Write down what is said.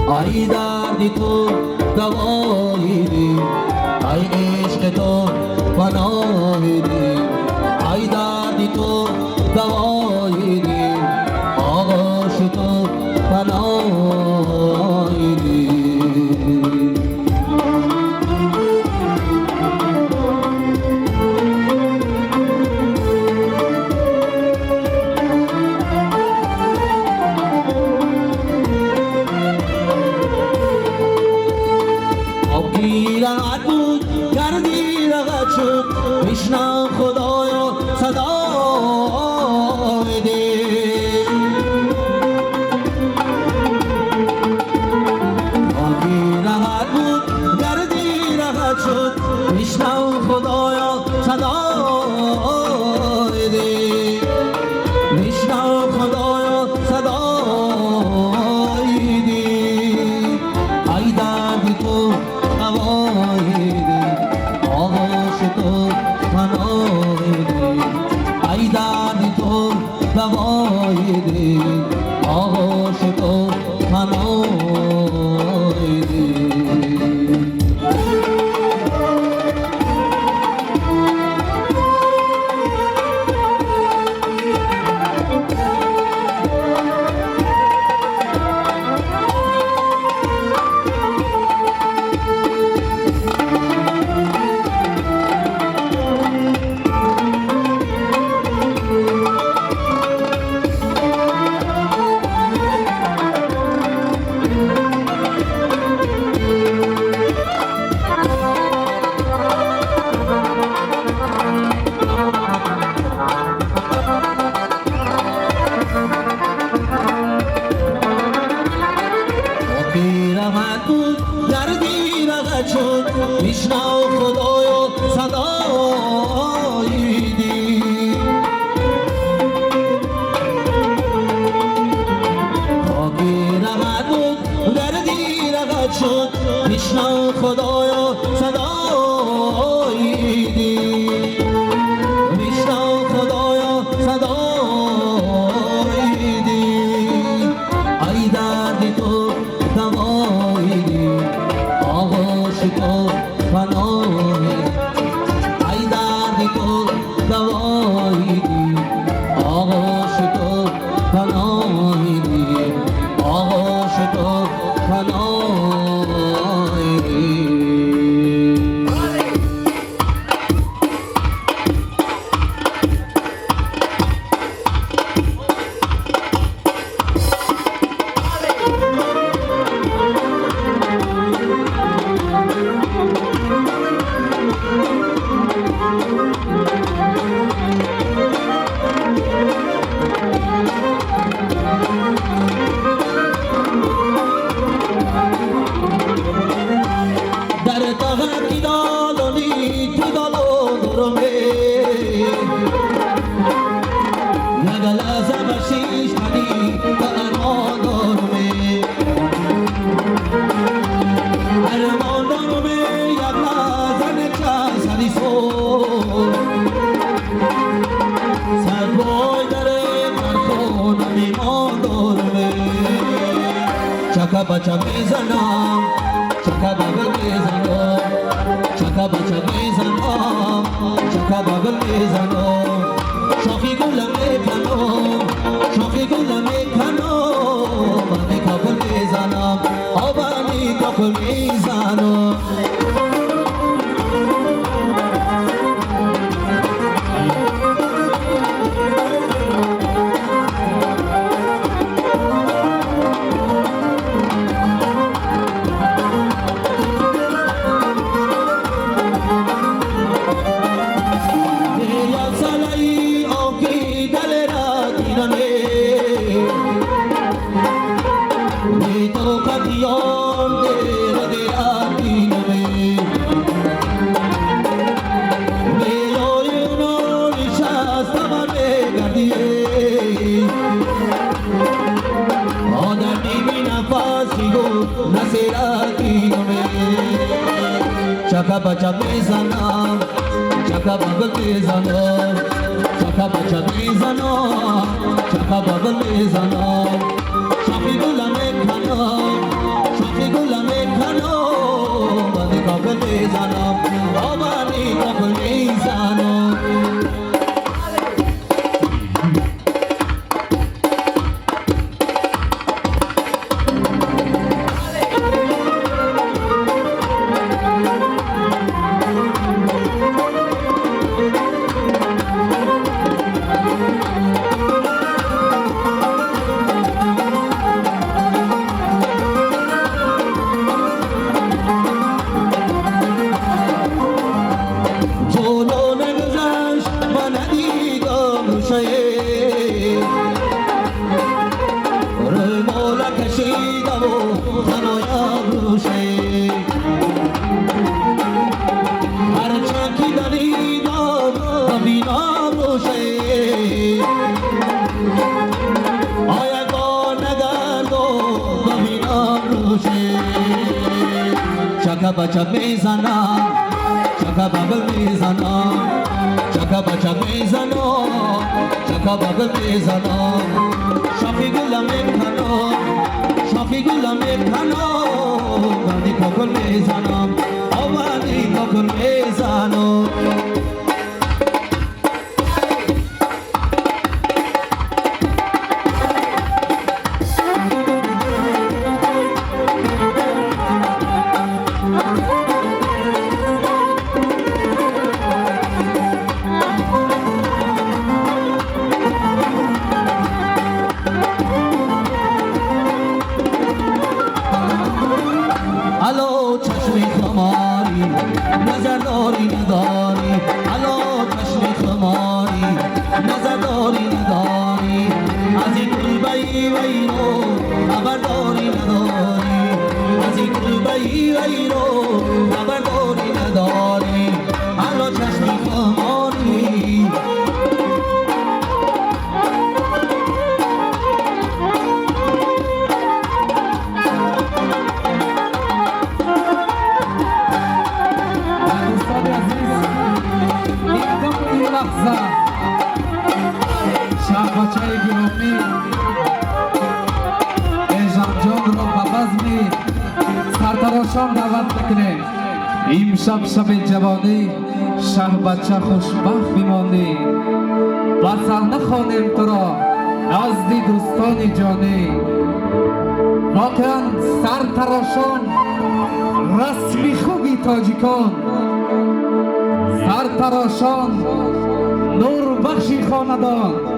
ای درد تو دوای دی، ای عشق تو پناه دی، ای درد تو دوای دی، آغوش تو پناه دی. رغت بود کردی رغت شد بشنو خدایا صدای دل آبی رغت بود کردی رغت شد بشنو خدایا صدای دل بشنو خدایا صدای دل ای درد تو دوای دی آغوش تو پناه دی ای درد تو دوای دی آغوش تو پناه دی. بشنو خدایا صدای دی خاکی رغت بود دردی رغت شد بشنو خدایا صدای دی بشنو خدایا صدای دی ای درد تو دوای دی آغوش تو پناه ای درد تو دوای دی آغوش تو پناه دی آغوش تو پناه دی. Chaka bacha mizanam, chaka bagal mizanam, chaka bacha mizanam, chaka bagal mizanam. Shofi gula mekhano, shofi gula mekhano, bani kabul mizanam, oh bani kabul mizanam. Chaka bacha mizanam, chaka bagal mizanam, chaka bacha mizanam, chaka bagal mizanam. Shofi gula mekhano, دریدم و تنهایم روشه هرچند که دریدم ببینم روشه آیا نگرد و ببینم روشه چکا بچه میزنم چکا ببل میزنم چکا بچه میزنم چکا ببل میزنم شافی گلم میکنم شافی گلم میکنم ولی ککل میزنم ولی ککل میزنم الو چشم خماری نظر داری نداری الو چشم خماری نظر داری نداری از این کلبهی ویرو خبر داری نداری از این کلبهی ویرو خبر داری نداری الو چشم خماری شهبچه گرامی ایجان جان را به بزم سرتراشان دعوت بکنیم امشب شب جوانی شهبچه خوشبخت بمانی بسر نخوانیم تو را نزد دوستان جانی واقعا سرتراشان رسمی خوبی تاجیکان سرتراشان نور بخشی خاندان